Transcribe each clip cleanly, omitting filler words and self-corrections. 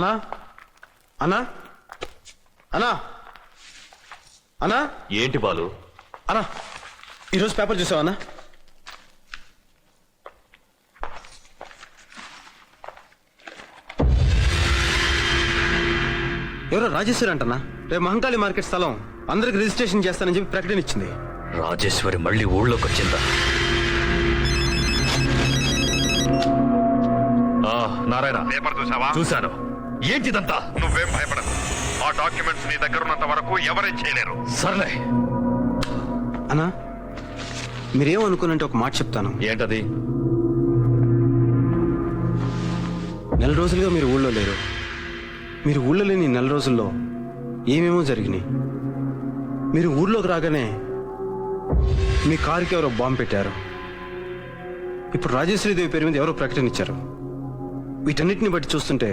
అన్నా అన్నా అన్నా అన్నా ఏంటి బాలు? అన్నా ఈరోజు పేపర్ చూసావా అన్నా? ఎవరో రాజేశ్వరి అంటనా రేపు మహంకాళి మార్కెట్ స్థలం అందరికి రిజిస్ట్రేషన్ చేస్తానని చెప్పి ప్రకటన ఇచ్చింది. రాజేశ్వరి మళ్ళీ ఊళ్ళోకి వచ్చిందా? నారాయణ, పేపర్ చూసావా? చూశాను. ఏంటిదంతా? నువ్వేం భయపడదు. ఆ డాక్యుమెంట్స్ నీ దగ్గర ఉన్నంత వరకు ఎవరేం చేయలేరు. సర్లే. అన్నా మీరేమనుకున్నంటే ఒక మాట చెప్తాను. ఏంటది? నెల రోజులుగా మీరు ఊళ్ళో లేరు. మీరు ఊళ్ళో లేని నెల రోజుల్లో ఏమేమో జరిగినాయి. మీరు ఊళ్ళోకి రాగానే మీ కారుకి ఎవరో బాంబు పెట్టారు. ఇప్పుడు రాజేశ్వరీదేవి పేరు మీద ఎవరో ప్రకటన ఇచ్చారు. వీటన్నిటిని బట్టి చూస్తుంటే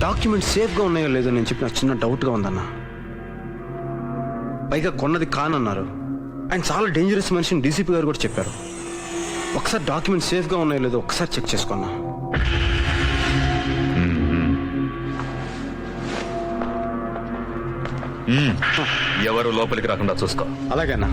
డాక్యుమెంట్స్ సేఫ్గా ఉన్నాయో లేదో నేను చెప్పి నాకు చిన్న డౌట్గా ఉందన్న. పైగా కొన్నది కానన్నారు. ఆయన చాలా డేంజరస్ మనిషిని డీసీపీ గారు కూడా చెప్పారు. ఒకసారి డాక్యుమెంట్స్ సేఫ్గా ఉన్నాయో లేదో ఒకసారి చెక్ చేసుకున్నా. ఎవరు లోపలికి రాకుండా చూసుకో. అలాగే అన్నా.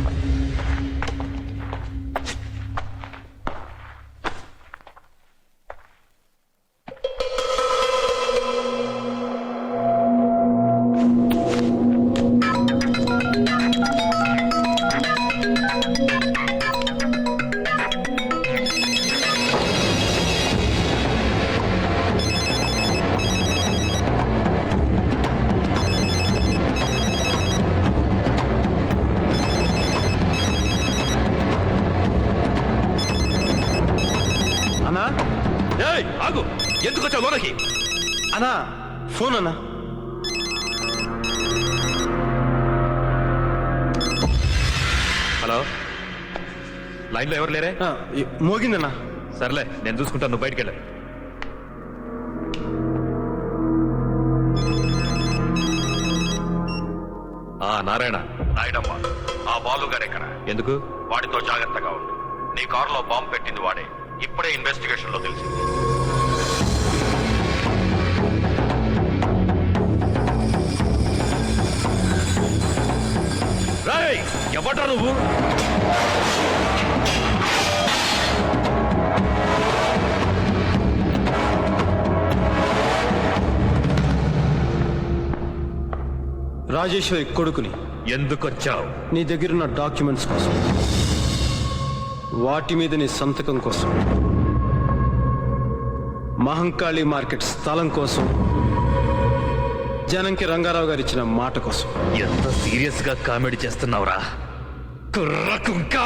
ఆగు, ఎందుకు వచ్చావు లోనకి? అన్నా ఫోన్ అన్నా. హలో, లైన్లో ఎవరు లేరే? మోగిందన్నా. సర్లే, నేను చూసుకుంటాను, నువ్వు బయటికి వెళ్ళ. నారాయణ. నాయుడమ్మ, ఆ బాలుగారు ఎక్కడ? ఎందుకు? వాడితో జాగ్రత్తగా ఉండు. నీ కారులో బాంబు పెట్టింది వాడే. ఇప్పుడే ఇన్వెస్టిగేషన్ లో తెలిసింది. ఎవడ్రా నువ్వు? రాజేశ్వరి కొడుకుని. ఎందుకొచ్చావు? నీ దగ్గరున్న డాక్యుమెంట్స్ కోసం, వాటి మీద నీ సంతకం కోసం, మహంకాళి మార్కెట్ స్థలం కోసం, జనంకి రంగారావు గారు ఇచ్చిన మాట కోసం. ఎంత సీరియస్ గా కామెడీ చేస్తున్నావురా కుర్ర కుంక!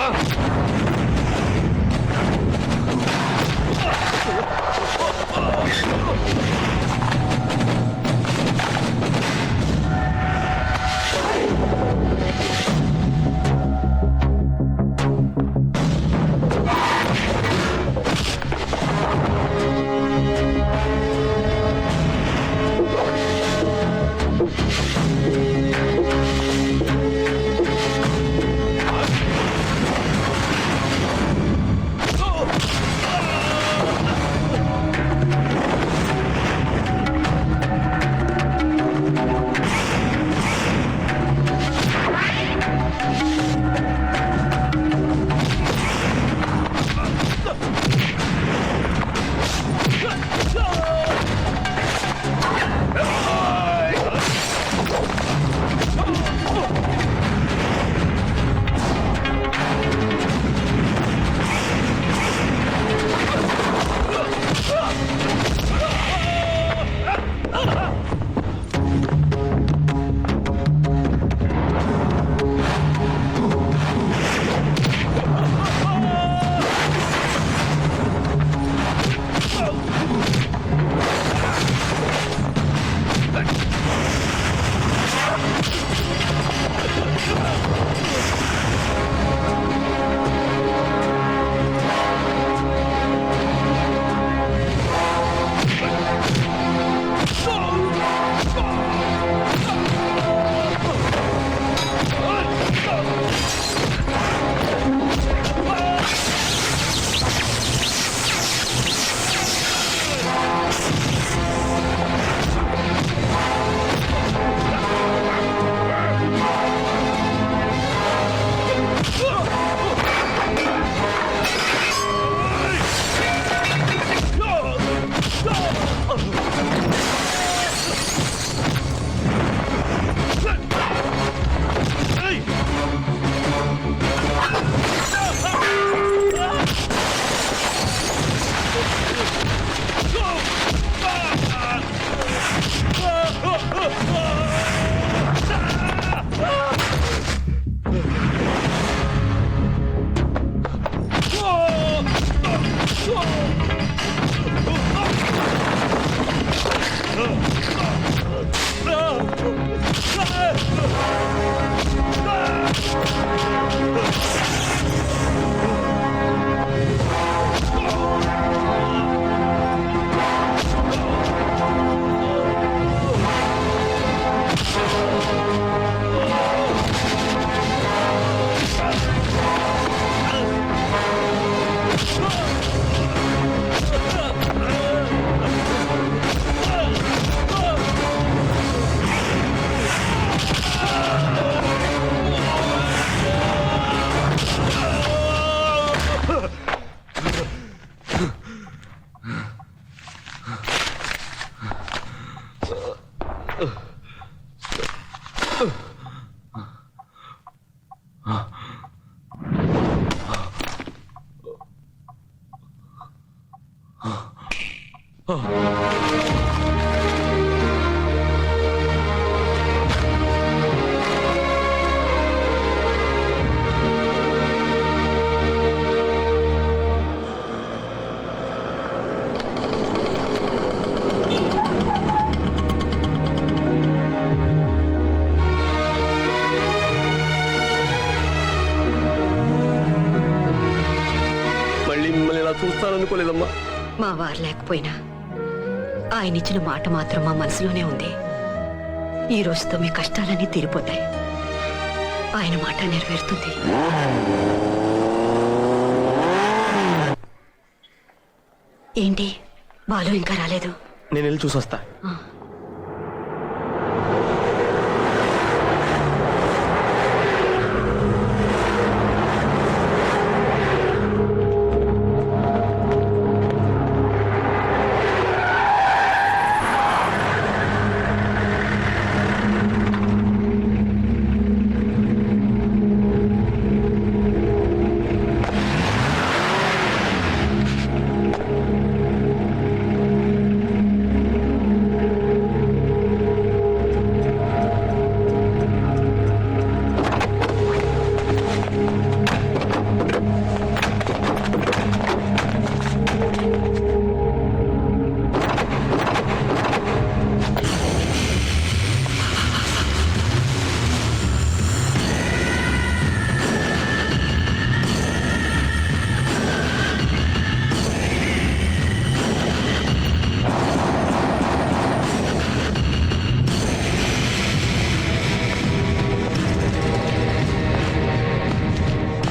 మళ్ళీ మిమ్మల్ని ఇలా చూస్తాననుకోలేదమ్మా. మా వారు లేకపోయినా ఆయన ఇచ్చిన మాట మాత్రం మా మనసులోనే ఉంది. ఈ రోజుతో మీ కష్టాలన్నీ తీరిపోతాయి. ఆయన మాట నెరవేరుతుంది. ఏంటి బాలు ఇంకా రాలేదు? నేను వెళ్ళి చూసొస్తా.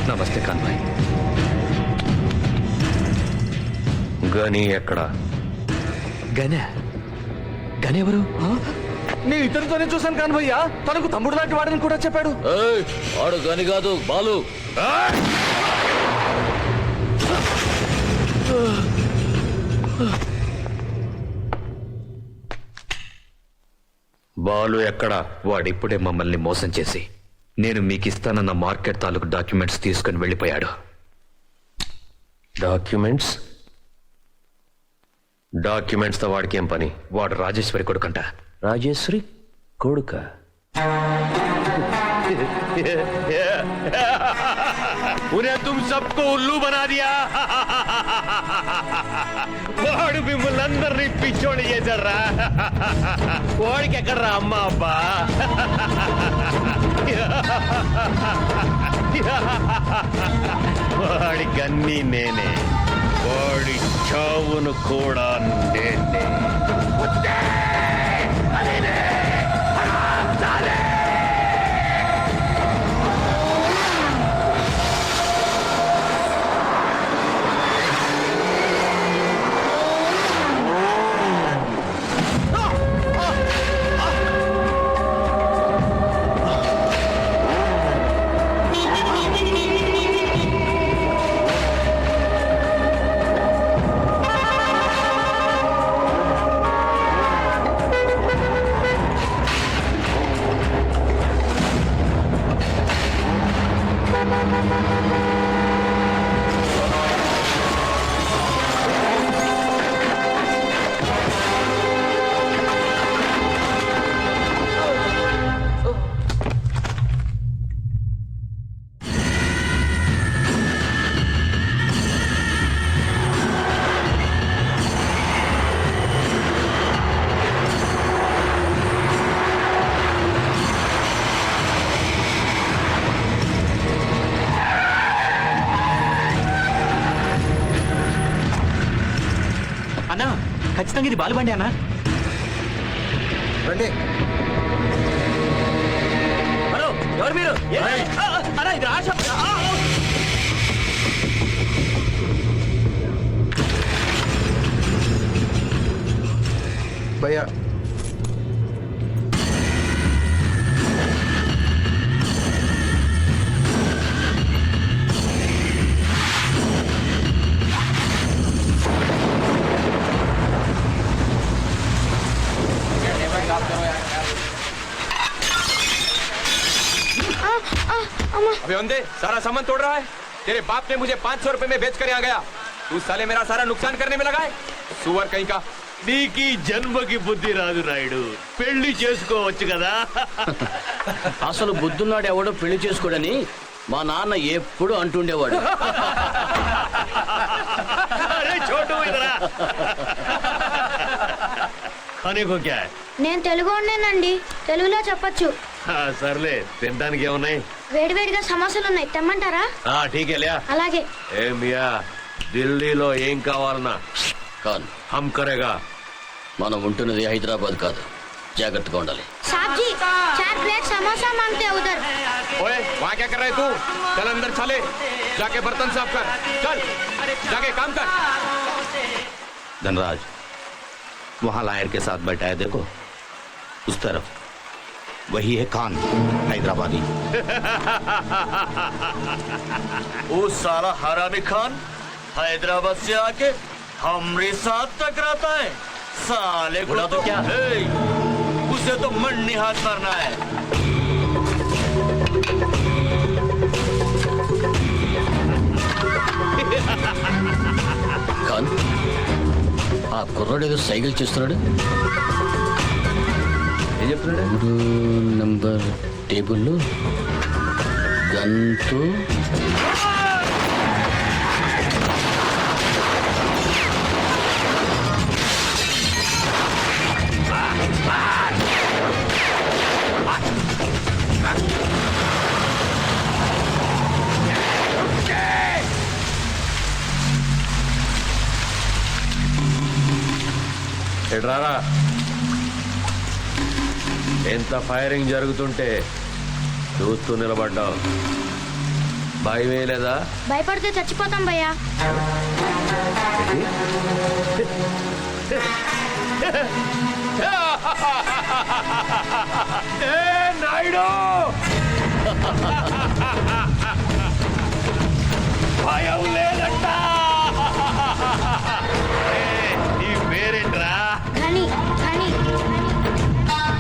నమస్తే కాన్వాయ్. గని ఎక్కడ? గనే గనే ఎవరు? నేను ఇతనితోనే చూశాను కాన్వయ్య. తనకు తమ్ముడు లాంటి వాడని కూడా చెప్పాడు. వాడు గని కాదు, బాలు. బాలు ఎక్కడ? వాడిప్పుడే మమ్మల్ని మోసం చేసి నేను మీకు ఇస్తానన్న మార్కెట్ తాలూకు డాక్యుమెంట్స్ తీసుకుని వెళ్ళిపోయాడు. డాక్యుమెంట్స్? డాక్యుమెంట్స్ తో వాడికి ఏం పని? వాడు రాజేశ్వరి కొడుకంట. రాజేశ్వరి కొడుక? उन्हें तुम सबको उल्लू बना दिया. వాడు మిమ్మల్ని అందరినీ పిచ్చోడి చేశారా? వాడికి ఎక్కడరా అమ్మ అబ్బా? వాడికి అన్నీ నేనే, వాడి చావును కూడా నేనే. అన్నా ఖచ్చితంగా ఇది బాలుబండి అన్నా. రండి. హలో, ఎవరు మీరు? అన్నా ఇది రాజ. భయ్యా अबे ओंदे सारा सामान तोड़ रहा है। तेरे बाप ने मुझे 500 रुपए में बेच कर यहाँ गया, तू साले मेरा सारा नुकसान करने में लगा है। सुअर कहीं का। నీకీ జన్మకి బుద్ధి రాదు నాయుడు, పెళ్లి చేసుకోవచ్చు కదా. అసలు బుద్ధున్నాడు ఎవడో పెళ్లి చేసుకోడని మా నాన్న ఎప్పుడు అంటుండేవాడు. అరే చోటు ఇదరా అనేకో క్యా హై? నేను తెలుగునేనండి, తెలుగులో చెప్పొచ్చు. సర్లే, తినడానికి ఏమున్నాయి? వేడివేడిగా సమోసాలు ఉన్నాయి, తెమ్మంటారా? ఠీకే లే. అలాగే. ఏ మియా, ఢిల్లీలో ఏం కావాలన్నా కాదు, హమ్ కరేగా. మనం ఉంటున్నది హైదరాబాద్ కాదు, జాగ్రత్తగా ఉండాలి. साहब जी 4 प्लेट समोसा मांगते हैं उधर. ओए वहाँ क्या कर रहा है तू? चल अंदर चले, जाके बर्तन साफ कर, चल जाके काम कर. धनराज, वहां लायर के साथ बैठा है, देखो उस तरफ, वही है खान हैदराबादी. वो साला हरामी खान हैदराबाद से आके हमरे साथ टकराता है. साले को तो क्या, उसे तो मंडी हाथ मारना है. ఖాన్, ఆ కుర్రాడు ఏదో సైకిల్ చేస్తున్నాడు. ఏం చెప్తున్నాడు? 3 నంబర్ టేబుల్ గన్తో ఎడ్రారా, ఎంత ఫైరింగ్ జరుగుతుంటే చూస్తూ నిలబడ్డావు, భయమే లేదా? భయపడితే చచ్చిపోతాం భయ్యా. నాయుడు